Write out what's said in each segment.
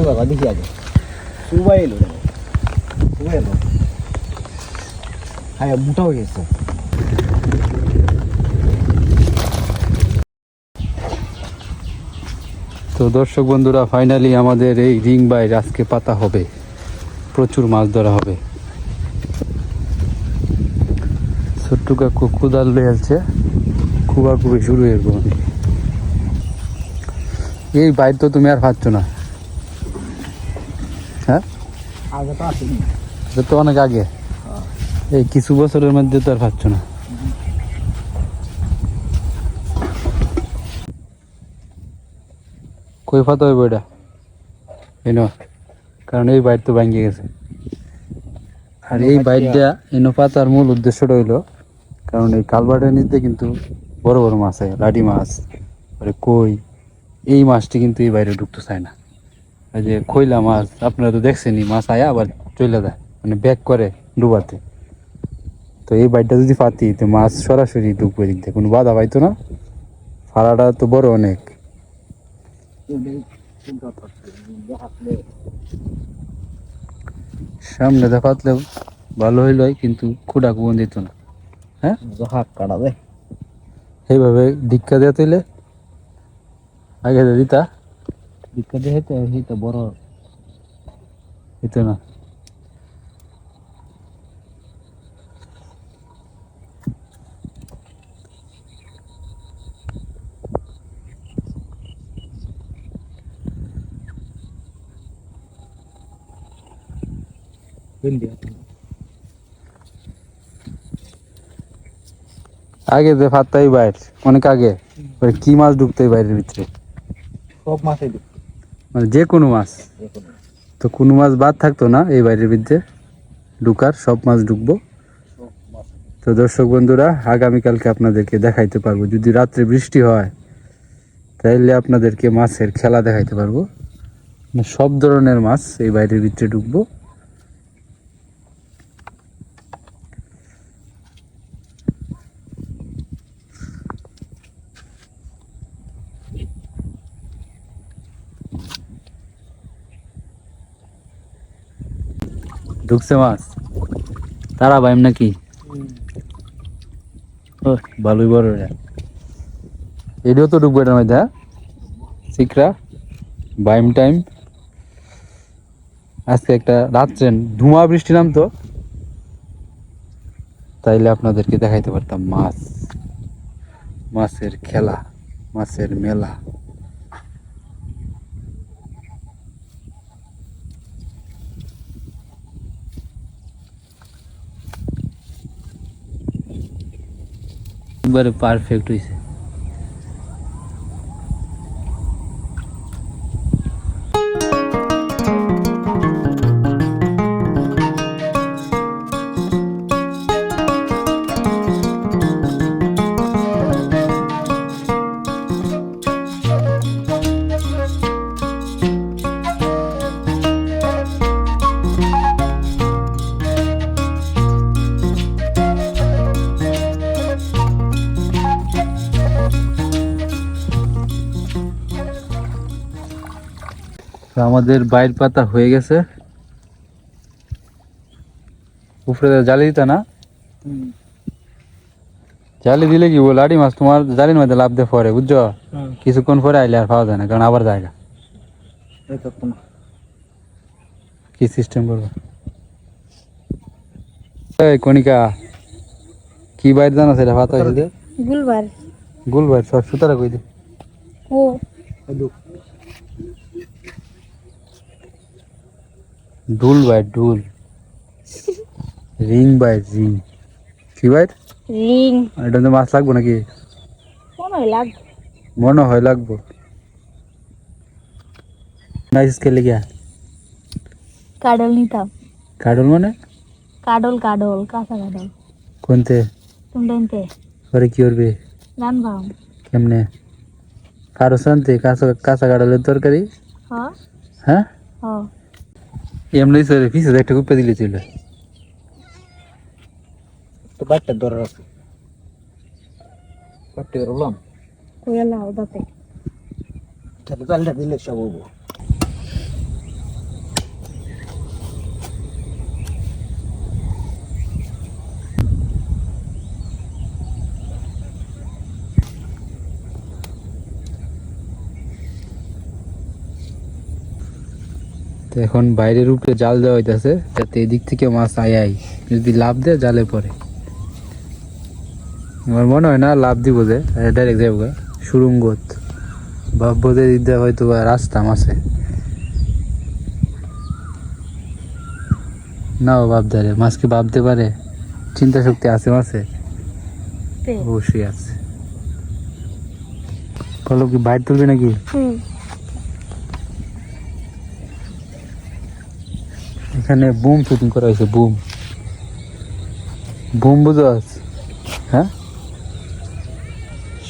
বাবা দেখি আগে সুবাই এলো সুবাই এলো হ্যাঁ মোটা হয়ে গেছে। তো দর্শক বন্ধুরা, ফাইনালি আমাদের এই রিং বাইর আজকে পাতা হবে, প্রচুর মাছ ধরা হবে। ছোট্ট কাকু কুদাল লেলছে, খুবাখুবি শুরু হয়ে গেল। এই বাইর তো তুমি আর পাচ্ছ না, হ্যাঁ আগে তো আসেনি, এটা তো অনেক আগে, এই কিছু বছরের মধ্যে তো আর পাচ্ছ না। কই পাতা হইব এটা এনো, কারণ এই বাইর তো ভাঙ্গে গেছে। আর এই বাইরটা এনো পাতার মূল উদ্দেশ্যটা হইলো, কারণ এই কালভার্টের নিচে কিন্তু বড় বড় মাছ হয়, লাঠি মাছ, কই, এই মাছটি কিন্তু এই বাইরে ঢুকতে চায় না। এই যে খৈলা মাছ আপনারা তো দেখছেনই, মাছ আয়া আবার চলে যায়, মানে ব্যাক করে ডুবাতে। তো এই বাইরটা যদি পাতি তো মাছ সরাসরি ঢুকবে, দিক দিয়ে কোনো বাধা পাইতো না। ফাড়াটা তো বড় অনেক, সামনে দেখাতলেও ভালো হইল, কিন্তু খুঁড়া কুবন দিত না। হ্যাঁ হাত কাটাবে এইভাবে দীক্ষা দেওয়া তৈলে আগে দিতা দীক্ষা দিয়ে হেঁটে বড় দিত না। আগে যে ফাত্তাই বাইর অনেক আগে, কি মাছ ঢুকতো এই বাইরের ভিতরে, সব মাছই মানে যে কোনো মাছ, তো কোনো মাছ বাদ থাকতো না এই বাইরের ভিতরে ঢুকার, সব মাছ ঢুকবো। তো দর্শক বন্ধুরা, আগামীকালকে আপনাদেরকে দেখাইতে পারবো, যদি রাত্রে বৃষ্টি হয় তাইলে আপনাদেরকে মাছের খেলা দেখাইতে পারবো। মানে সব ধরনের মাছ এই বাইরের ভিতরে ঢুকবো। ঢুকছে মাছ, তারা বাইম নাকি ভালোই বড়, এটাও তো ঢুকবো এটার মধ্যে, হ্যাঁ শিকরা বাইম টাইম। আজকে একটা রাত্রে ধুমা বৃষ্টি নামতো, তাইলে আপনাদেরকে দেখাইতে পারতাম মাছ, মাছের খেলা, মাছের মেলা। একবারে পারফেক্ট হয়েছে। আমাদের বাইর পাতা হয়ে গেছে, উপরে জালি দিতা না, জালি দিলে কি বল লাড়ি মাছ তোমার জালির মধ্যে লাভ দিয়ে পরে, বুঝছো, কিছুক্ষণ পরে আইলে আর পাওয়া যায় না, কারণ আবার জায়গা কি সিস্টেম করবো। কণিকা কি বাইর জানা সেটা পাতা হয়েছে, গুলবার গুলবার সব সুতারা কই দে ও ডুল বাইর ডুল, রিং বাইর রিং, কি বাইর রিং এটা তো মাছ লাগবো নাকি, কোন লাগ মনে হয় লাগবো। নাইস খেলে গিয়া কাডল নিতাম, কাডল মানে কাডল কাডল কাঁচা কাডল কোনতে, তুমডেনতে পরে কি করবে, রানবাম কেমনে কারো শান্তি, কাঁচা কাঁচা কাডলের তরকারি, হ হ্যাঁ হ এমনি সরে পিছে একটা কুপে দিলে ছিল, তো বাচ্চার দরকার আছে বাচ্চা রলাম কোয়ালা ওদাতে তাহলে তালটা দিলে সব হবো। তো এখন বাইরের উপরে জাল দেওয়া হইতেছে যাতে এদিক থেকে মাছ আয় যদি লাভ দেয় জালে পড়ে। আমার মনে হয় না লাভ দিব যে ডাইরেক্ট যাবো সুরঙ্গত ভাববো যে দিতে হয়তো বা রাস্তা মাছে নাও ভাবতে পারে মাছ কি ভাবতে পারে? চিন্তা শক্তি আছে মাছে, অবশ্যই আছে। বলো কি বাইর তুলবে নাকি? এখানে বুম শুটিং করা হয়েছে, বুম বুম বুঝোস? হ্যাঁ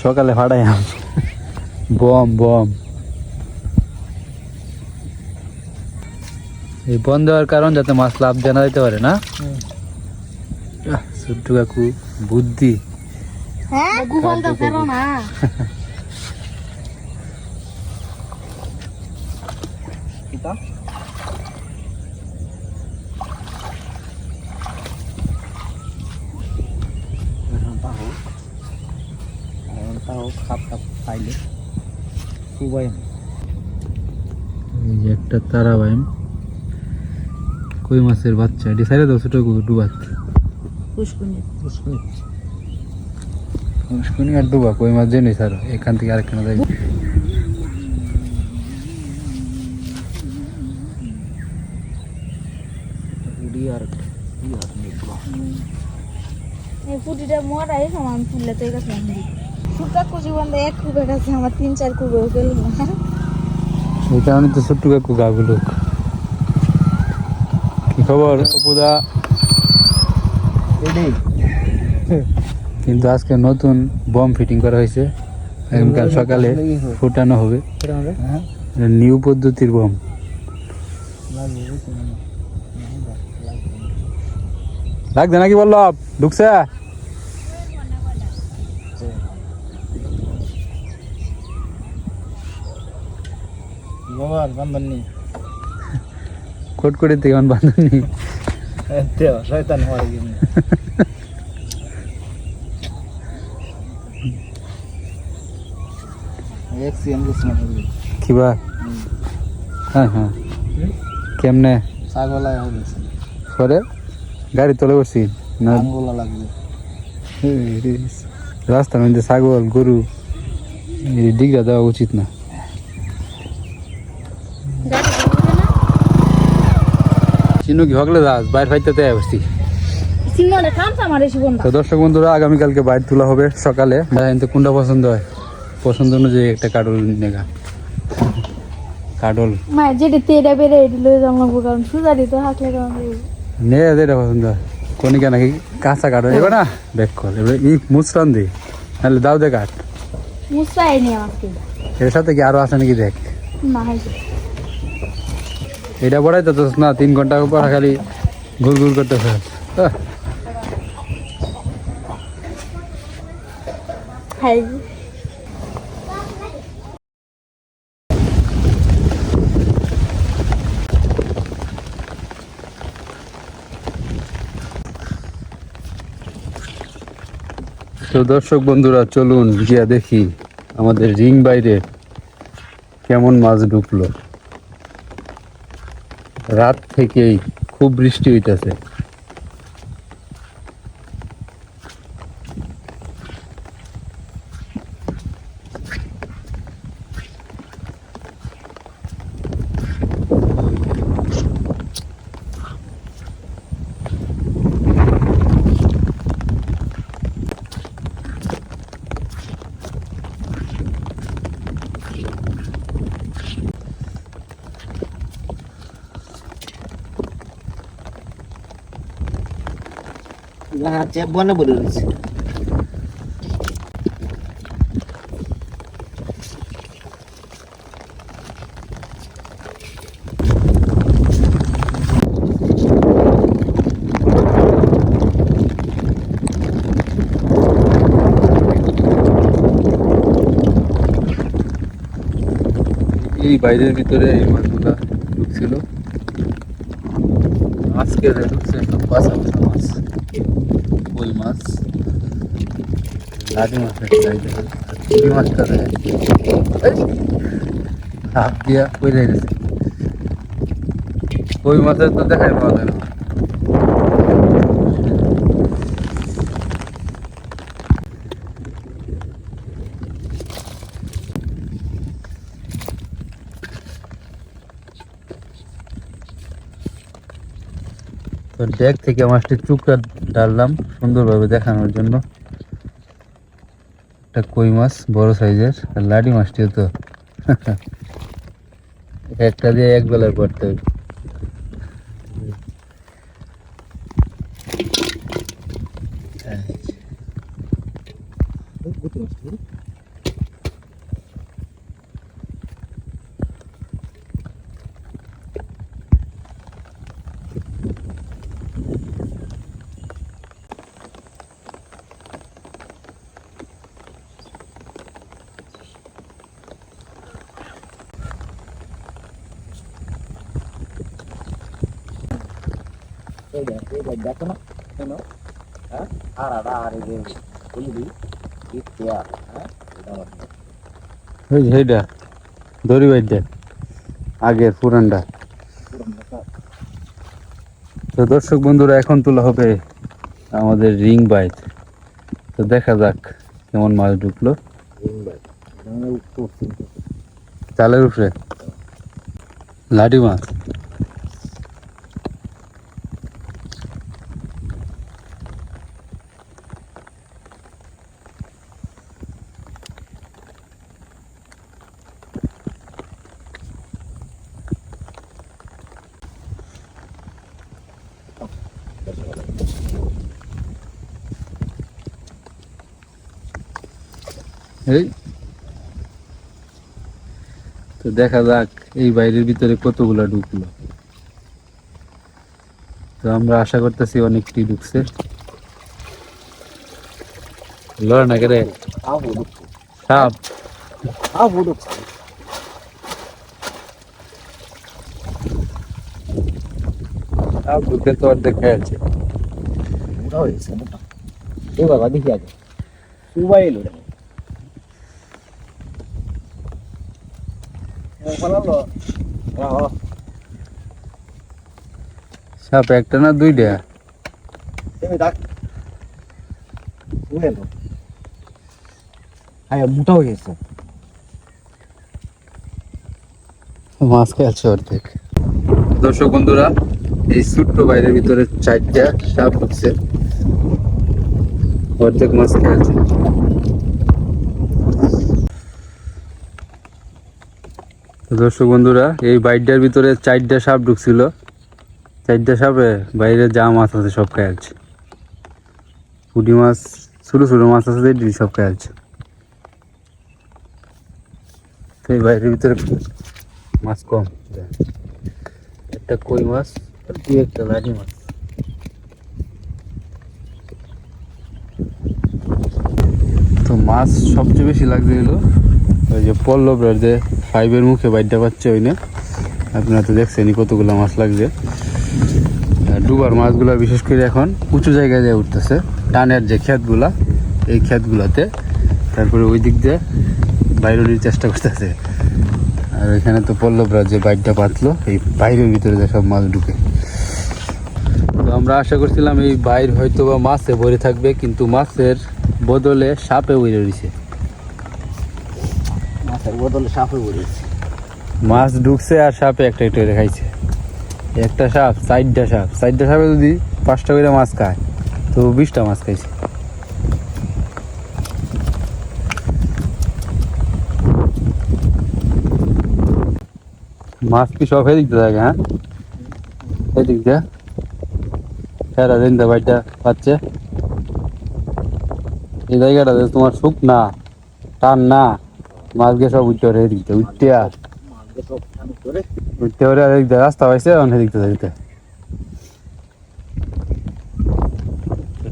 সকালে ফাটাই বম বম। এই বন্ধ দেওয়ার কারণ যাতে মাছ লাভ জানা যেতে পারে না। ছোট্ট কাকু বুদ্ধি। হ্যাঁ গুগল তো করো না। kita tahu kap paile subay এই যে একটা তারা বাইম কই মাছের বাচ্চা, এটি সাইডে দাও ছোট ডুবাত পুষ্কুনি আর ডুবা কই মাছ জেনে স্যার এখান থেকে আরেকখানে যাই। biar এই পুটিটা মরাই সমান ফুললে তো এটা সামনে সুতা কুচি বন্ধ এক কুবে গেছে আমার 3-4 কুবে গেল না। এই কারণে তো ছোট্ট কাকু গাগুলো। কি খবর অপুদা? ini কিন্তু আজকে নতুন বম ফিটিং করা হয়েছে, আগামীকাল সকালে ফুটানো হবে। নিউ পদ্ধতির বম। লাগছে নাকি বললো ঢুকছে? bawa bandan ni কোট করে তেমন bandhani teo shaitan hari ini एक सीएम के समय কিবা। হ্যাঁ হ্যাঁ কেমনে सागोला हो गए করে গাড়ি তোলে বসছি না आंगोला লাগবে রাস্তার মধ্যে ছাগল গরু ডিগরা দেওয়া উচিত না। চিনু কি হগলে যাস বাইর ফাইতে বসছি। তো দর্শক বন্ধুরা আগামীকালকে বাইর তোলা হবে সকালে। কিন্তু কোনটা পছন্দ হয়? পছন্দ অনুযায়ী একটা কাডল নেগা কাডল মা যেটা তেড়া বেড়ে এডিলো জানলাম কারণ সুজারি তো হাতলে কারণ নে যেটা পছন্দ হয়। কনিকা নাকি কাঁচা কাডল এবার না ব্যাক কর এবার ই মুসরান দি নাহলে দাও দে কাট মুসাই নি আমাকে এর সাথে কি আরো আছে নাকি দেখ। না হয় এটা বড়াই তো না 3 ঘন্টা পর খালি ঘুর ঘুর করতেছে। হাই তো দর্শক বন্ধুরা চলুন গিয়া দেখি আমাদের রিং বাইরে কেমন মাছ ঢুকলো। রাত থেকেই খুব বৃষ্টি হইতাছে। lah cep bona berulis এই বাইরের ভিতরে এই মাছগুলা ঢুকছিল। আজকে ঢুকছে সব বাসা বাসা মাছ, কই মাছ, লাডি মাছের চাহিদা, আর চিংড়ি মাছটা হাত দিয়া কই গেছে। কই মাছের তো দেখাই পাওয়া যায় না। তো ডেক থেকে মাছটি চুকটা ডাললাম সুন্দরভাবে দেখানোর জন্য। একটা কই মাছ বড় সাইজের, আর লাডি মাছটিও তো একটা দিয়ে এক বেলায় পড়তে হবে। এই দেখো না কেন, হ্যাঁ আর এই যে বলি ইতিয়া, হ্যাঁ এটা আমার ওই যে এইটা দড়ি বাইটা আগের পুরানটা। তো দর্শক বন্ধুরা, এখন তোলা হবে আমাদের রিং বাইট। তো দেখা যাক কেমন মাছ ঢুকলো চালের উপরে। লাডি মাছ, এই তো দেখা যাক এই বাইরের ভিতরে কতগুলা ঢুকলো। তো আমরা আশা করতেছি অনেকটি ঢুকছে। লড় না করে সাপ সাপ ঢুকে তো অর্ধেক খেয়েছে। মোটা হয়েছে মোটা। এই বাবা দেখি আগে সুবাই এলো রে পালালো। সাপ একটা না দুইটা? এই দেখ সুবাই এলো, হ্যাঁ মোটা হয়ে গেছে। মাছ খেয়েছে অর্ধেক। দর্শক বন্ধুরা, এই ছোট্ট বাইরের ভিতরে 4টা সাপ ঢুকছে, অর্ধেক মাছ খেয়েছে। দর্শক বন্ধুরা, এই বাইরটার ভিতরে 4টা সাপ ঢুকছিল। 4টা সাপে বাইরে যা মাছ আছে সব খেয়েছে। পুঁটি মাছ, ছোট ছোট মাছ আছে যেটি সব খেয়েছে। তো এই বাইরের ভিতরে মাছ কম, একটা কই মাছ আর 2-1টা লাঠি মাছ। তো মাছ সবচেয়ে বেশি লাগছে হলো ওই যে পল্লবের যে 5-এর মুখে বাইরটা পাচ্ছে, ওই না আপনারা তো দেখছেনই কতগুলো মাছ লাগছে। ডুবার মাছগুলো বিশেষ করে এখন উঁচু জায়গায় যায় উঠতেছে, টানের যে ক্ষেতগুলা এই ক্ষেতগুলাতে। তারপরে ওই দিক দিয়ে বাইরের চেষ্টা করতেছে। আর এখানে তো পল্লবরা যে বাইরটা পাতলো, এই বাইরের ভিতরে যে সব মাছ ঢুকে। তো আমরা আশা করছিলাম এই বাইর হয়তো বা মাছে ভরে থাকবে, কিন্তু মাছের বদলে সাপে ভরে রয়েছে। মাছের বদলে সাপে পড়েছে। মাছ ঢুকছে আর সাপে একটা একটা করে খাইছে। একটা সাপ 4টা সাপ, 4টা সাপে যদি 5টা করে মাছ খায় তো 20টা মাছ খাইছে। মাছ কি সব এদিক দিয়ে থাকে? হ্যাঁ এদিক দিয়ে ফেরা দিন বাইটা পাচ্ছে। এই জায়গাটা তোমার সুখ না টান না, মাছ গিয়ে সব উঠতে পারে এদিক দিয়ে উঠতে উঠতে পারে। এদিক দিয়ে রাস্তা পাইছে এদিক দিয়ে যেতে।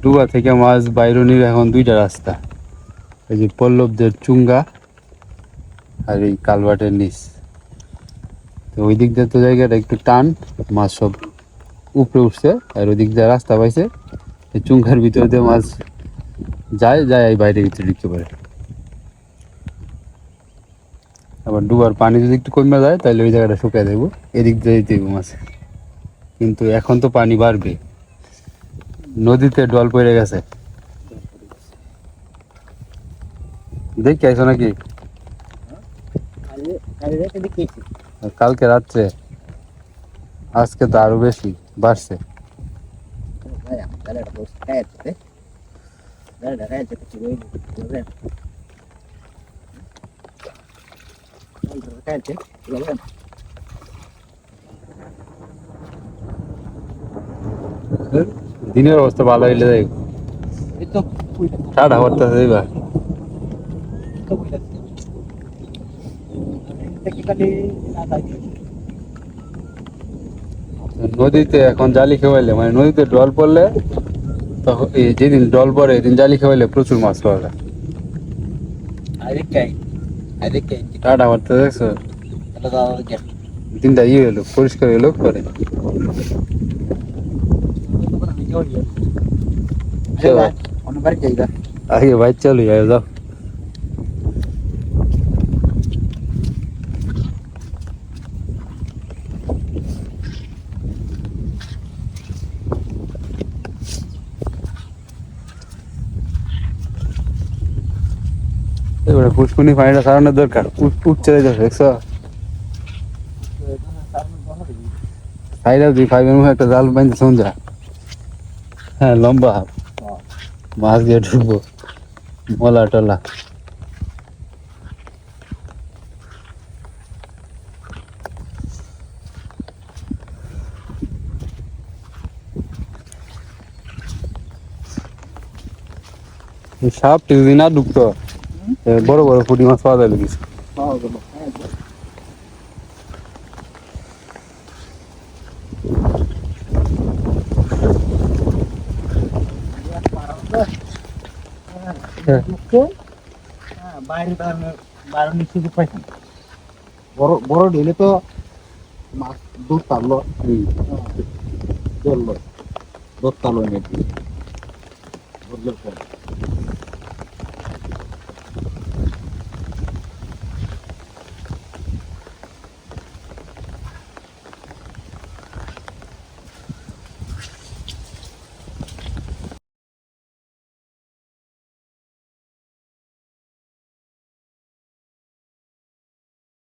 ডুবা থেকে মাছ বাইরনির এখন 2টা রাস্তা, এই যে পল্লবদের চুঙ্গা আর এই কালভার্টের নিচ। তো ওই দিক দিয়ে তো জায়গাটা একটু টান, মাছ সব উপরে উঠছে। আর ওই দিক দিয়ে রাস্তা পাইছে, এই চুঙ্গার ভিতরে দিয়ে মাছ যায় এই বাইরের ভিতরে ঢুকতে পারে। আবার ডুবার পানি যদি একটু কমে যায় তাহলে ওই জায়গাটা শুকিয়ে দেবো, এদিক দিয়ে দিতে মাছ। কিন্তু এখন তো পানি বাড়বে, নদীতে ডল পড়ে গেছে। দেখি আইছো নাকি কালকে রাত্রে? আজকে তো আরো বেশি বাড়ছে। দিনের অবস্থা ভালো হইলে দেখ ঠাডা করতেছে এবার। নদীতে এখন জালি খেওয়াইলে মানে নদীতে ডল পড়লে তখন এই যেদিন ডল পড়ে এদিন জালি খেওয়াইলে প্রচুর মাছ পাওয়া যায়। টাটা করতে দেখছো দিনটা ইয়ে হলো পরিষ্কার হলো করে। আগে ভাই চলো যাও। এবারে পুষ্কুনি পানিটা সারানোর দরকার, উঠছে যাচ্ছে দেখছো সাইডা দুই ফাইভের মুখে একটা জাল বাঁধতে শোন যা। হ্যাঁ লম্বা মাছ দিয়ে ঢুকবো মলা টলা। সাপ যদি না ঢুকতো বড় বড় পুঁটি মাছ পাওয়া যায় কিছু। বড় ঢেলে তো মাছ দুধ টানলো, চললো দুধ টানলো